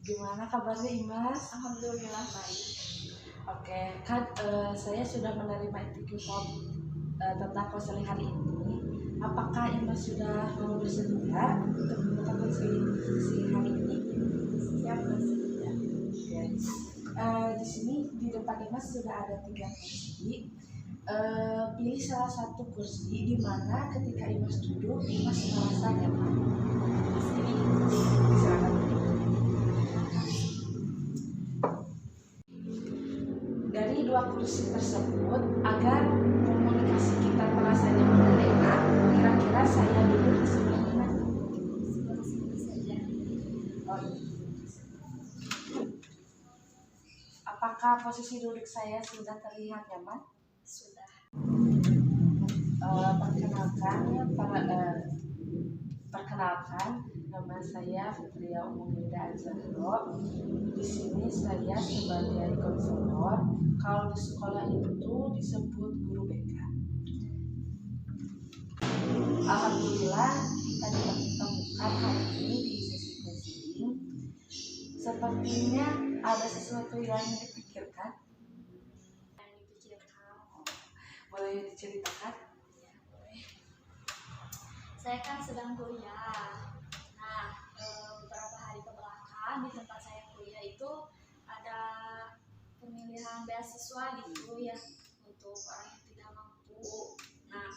Gimana kabarnya Imas? Alhamdulillah baik. Oke, kan saya sudah menerima interview tentang konseling hari ini. Apakah Imas sudah mau bersedia untuk membuka konseling hari ini? Siap bersedia. Oke. Di sini di depan Imas sudah ada 3 kursi. Pilih salah satu kursi di mana ketika Imas duduk, Imas merasa nyaman. Di sini, silakan. Dari 2 kursi tersebut, agar komunikasi kita terasa nyaman dan enak, kira-kira saya duduk di sebelah mana? Sebelah sini saja. Oh, iya. Apakah posisi duduk saya sudah terlihat nyaman? Sudah. Perkenalkan, nama saya Fitria Umumida Azahro. Di sini saya sebagai konselor. Kalau di sekolah itu disebut guru BK. Alhamdulillah kita dipertemukan hari ini di sesi konseling. Sepertinya ada sesuatu yang dipikirkan. Boleh diceritakan? Ya, boleh. Saya kan sedang kuliah. Nah, beberapa hari kebelakang di tempat saya kuliah itu ada pemilihan beasiswa gitu ya untuk orang yang tidak mampu. Nah,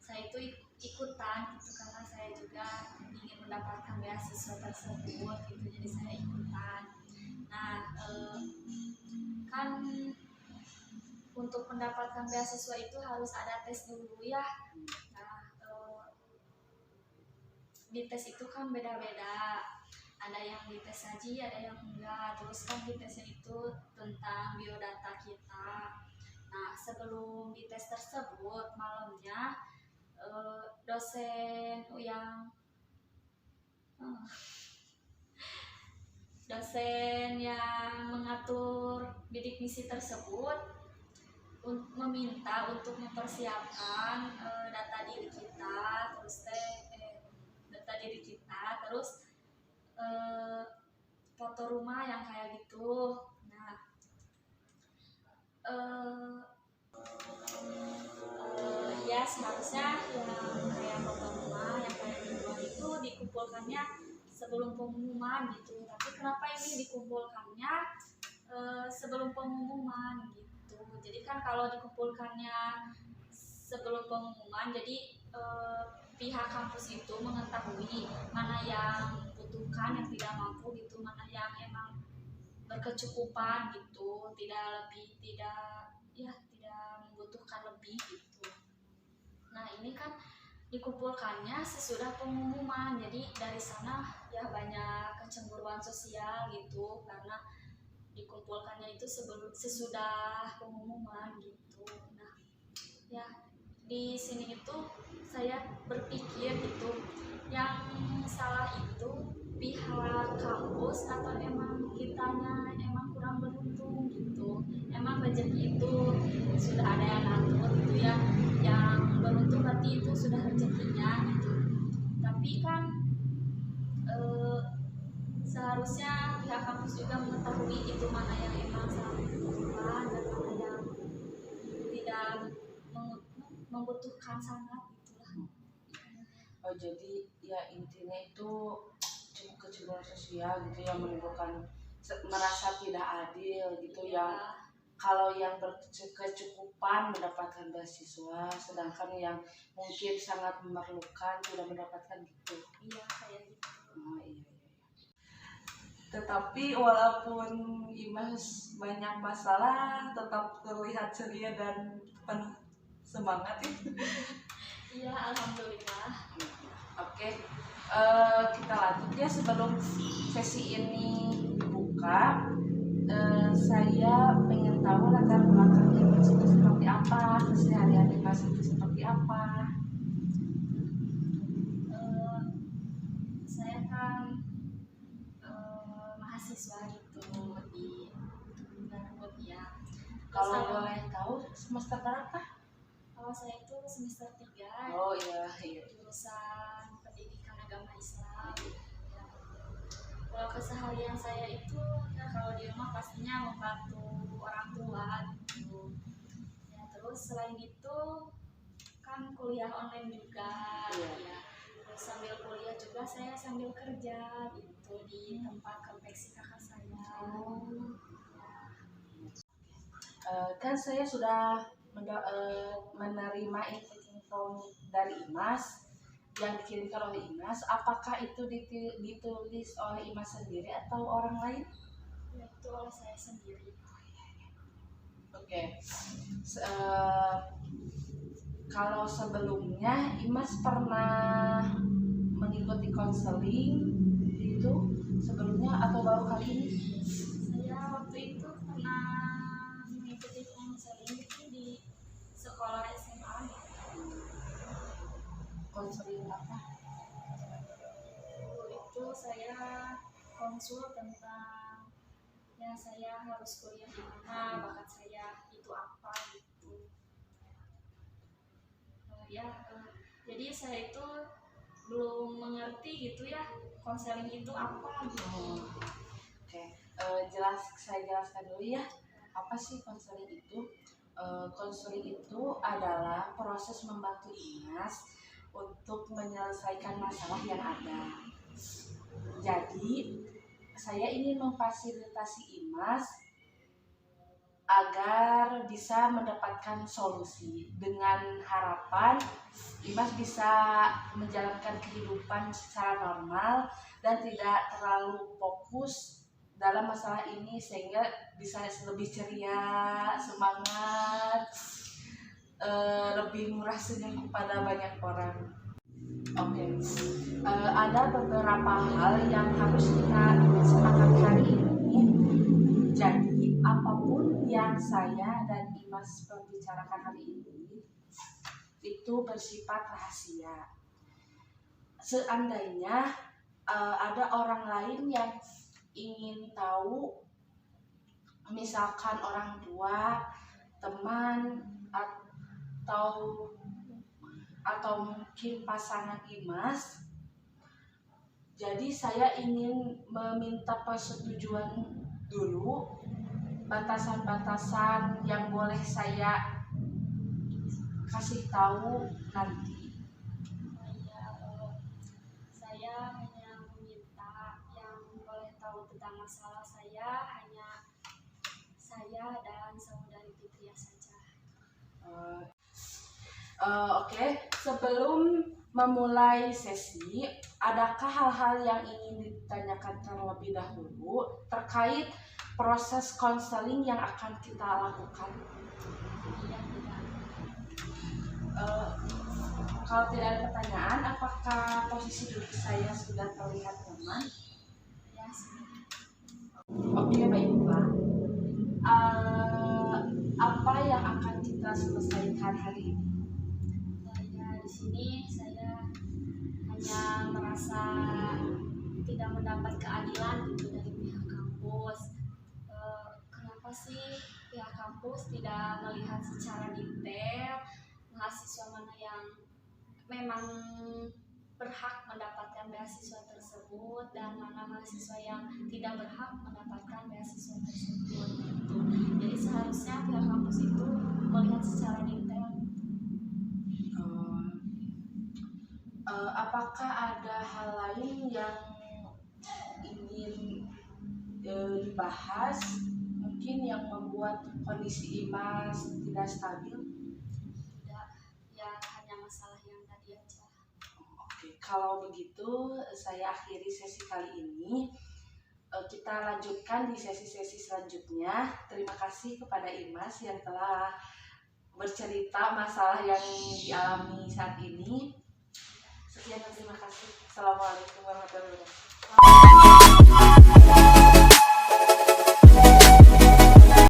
saya itu ikutan gitu karena saya juga ingin mendapatkan beasiswa tersebut gitu, jadi saya ikutan. Nah, kan untuk mendapatkan beasiswa itu harus ada tes dulu ya. Nah, di tes itu kan beda-beda. Ada yang dites saji, ada yang enggak. Terus kan di tesnya itu tentang biodata kita. Nah, sebelum di tes tersebut malamnya dosen yang mengatur bidik misi tersebut meminta untuk mempersiapkan data diri kita, terus foto rumah yang kayak gitu. Nah, ya seharusnya yang kayak foto rumah yang kayak gitu itu dikumpulkannya sebelum pengumuman gitu. Tapi kenapa ini dikumpulkannya sebelum pengumuman gitu? Jadi kan kalau dikumpulkannya sebelum pengumuman, jadi pihak kampus itu mengetahui mana yang membutuhkan, yang tidak mampu gitu, mana yang emang berkecukupan gitu, tidak membutuhkan lebih gitu. Nah, ini kan dikumpulkannya sesudah pengumuman, jadi dari sana ya banyak kecemburuan sosial gitu karena dikumpulkannya itu sesudah pengumuman gitu. Nah, ya di sini itu saya berpikir gitu, yang salah itu pihak kampus atau emang kitanya emang kurang beruntung gitu. Emang rezeki itu sudah ada yang ngatur gitu ya, yang beruntung berarti itu sudah rezekinya gitu. Tapi kan seharusnya pihak kampus juga mengetahui itu mana yang emang sangat membutuhkan dan mana yang tidak membutuhkan sangat gitulah. Oh, jadi ya intinya itu cukup kecemburuan sosial gitu yang menimbulkan merasa tidak adil gitu ya. Kalau yang berkecukupan mendapatkan beasiswa, sedangkan yang mungkin sangat memerlukan tidak mendapatkan gitu. Iya, kayak gitu. Oh, iya. Tetapi walaupun Imas banyak masalah, tetap terlihat ceria dan penuh semangat ya. Iya, alhamdulillah. Oke, kita lanjut ya. Sebelum sesi ini dibuka, saya pengen tahu latar belakang Imas itu seperti apa, keseharian Imas itu seperti apa. Saya kan mahasiswa gitu di Garut ya. Kalau boleh tahu semester berapa? Kalau saya itu semester 3. Oh iya. Jurusan Pendidikan Agama Islam. Ya. Kalau keseharian keseharian saya itu ya kalau di rumah pastinya membantu orang tua gitu. Ya terus selain itu kan kuliah online juga, Iya. ya. Terus sambil kuliah juga saya sambil kerja gitu di tempat konveksi kakak saya. Kan saya sudah menerima info dari Imas yang dikirimkan oleh Imas. Apakah itu ditulis oleh Imas sendiri atau orang lain? Ya, itu oleh saya sendiri. Oke. Kalau sebelumnya Imas pernah mengikuti konseling itu sebelumnya atau baru kali ini? Saya waktu itu pernah mengikuti konseling itu di sekolah SMA gitu. Konseling apa? Itu saya konsul tentang ya saya harus kuliah di mana, bakat saya itu apa gitu. Jadi saya itu belum mengerti gitu ya konseling itu apa gitu. Oke. Saya jelaskan dulu ya. Apa sih konseling itu? Konseling itu adalah proses membantu Imas untuk menyelesaikan masalah yang ada. Jadi, saya ingin memfasilitasi Imas agar bisa mendapatkan solusi dengan harapan Imas bisa menjalankan kehidupan secara normal dan tidak terlalu fokus dalam masalah ini sehingga bisa lebih ceria, semangat, lebih murah senyum kepada banyak orang. Oke. Ada beberapa hal yang harus kita sepakati hari ini. Jadi apapun yang saya dan Imas berbicarakan hari ini itu bersifat rahasia. Seandainya ada orang lain yang ingin tahu, misalkan orang tua, teman, atau mungkin pasangan Imas, jadi saya ingin meminta persetujuan dulu, batasan-batasan yang boleh saya kasih tahu nanti. Saya hanya meminta yang boleh tahu tentang masalah saya hanya saya dan saudari Fitria saja. Oke. Sebelum memulai sesi, adakah hal-hal yang ingin ditanyakan terlebih dahulu terkait proses konseling yang akan kita lakukan? Iya, tidak. Kalau tidak ada pertanyaan, apakah posisi duduk saya sudah terlihat nyaman? Ya, sudah. Oke, baiklah. Apa yang akan kita selesaikan hari ini? Ya, di sini saya hanya merasa tidak mendapat keadilan gitu dari pihak kampus. Kenapa sih pihak kampus tidak melihat secara detail mahasiswa mana yang memang berhak mendapatkan beasiswa tersebut dan mana mahasiswa yang tidak berhak mendapatkan beasiswa tersebut gitu. Jadi seharusnya pihak kampus itu melihat secara detail. Apakah ada hal lain yang ingin dibahas, mungkin yang membuat kondisi Imas tidak stabil? Tidak, ya hanya masalah yang tadi aja. Oke, kalau begitu saya akhiri sesi kali ini. Kita lanjutkan di sesi-sesi selanjutnya. Terima kasih kepada Imas yang telah bercerita masalah yang dialami saat ini. Sekian dan terima kasih. Assalamualaikum warahmatullahi wabarakatuh.